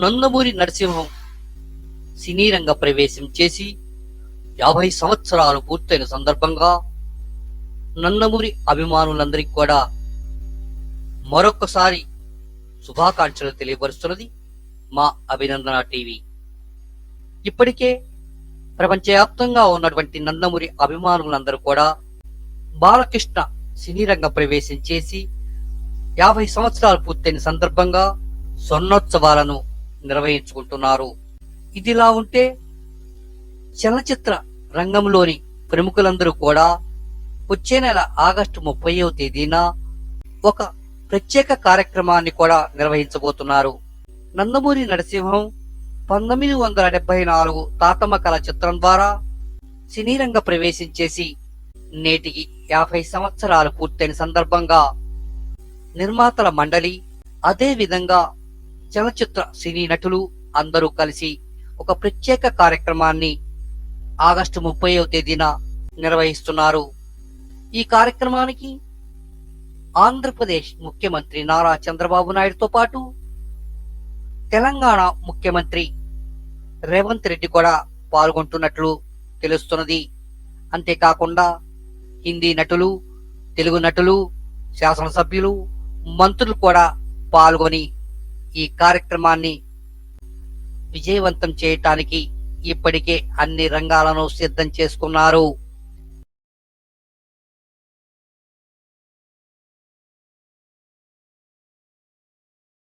నందమూరి నరసింహం సినీ రంగ ప్రవేశం చేసి 50 సంవత్సరాలు పూర్తయిన సందర్భంగా నందమూరి అభిమానులందరికీ కూడా మరొకసారి శుభాకాంక్షలు తెలియపరుస్తున్నది మా అభినందన టీవీ. ఇప్పటికే ప్రపంచవ్యాప్తంగా ఉన్నటువంటి నందమూరి అభిమానులందరూ కూడా బాలకృష్ణ సినీ రంగ ప్రవేశం చేసి 50 సంవత్సరాలు పూర్తయిన సందర్భంగా స్వర్ణోత్సవాలను నిర్వహించుకుంటున్నారు. ఇదిలా ఉంటే చలనచిత్ర రంగంలోని ప్రముఖులందరూ కూడా వచ్చే నెల ఆగస్టు 30వ తేదీన ఒక ప్రత్యేక కార్యక్రమాన్ని కూడా నిర్వహించబోతున్నారు. నందమూరి నరసింహం 1974 తాతమ్మ కళ చిత్రం ద్వారా సినీ రంగ ప్రవేశం చేసి నేటికి 50 సంవత్సరాలు పూర్తయిన సందర్భంగా నిర్మాతల మండలి, అదే విధంగా చలనచిత్ర సినీ నటులు అందరూ కలిసి ఒక ప్రత్యేక కార్యక్రమాన్ని ఆగస్టు 30వ తేదీన నిర్వహిస్తున్నారు. ఈ కార్యక్రమానికి ఆంధ్రప్రదేశ్ ముఖ్యమంత్రి నారా చంద్రబాబు నాయుడుతో పాటు తెలంగాణ ముఖ్యమంత్రి రేవంత్ రెడ్డి కూడా పాల్గొంటున్నట్లు తెలుస్తున్నది. అంతేకాకుండా హిందీ నటులు, తెలుగు నటులు, శాసనసభ్యులు, మంత్రులు కూడా పాల్గొని ఈ కార్యక్రమాన్ని విజయవంతం చేయటానికి ఇప్పటికే అన్ని రంగాలను సిద్ధం చేసుకున్నారు.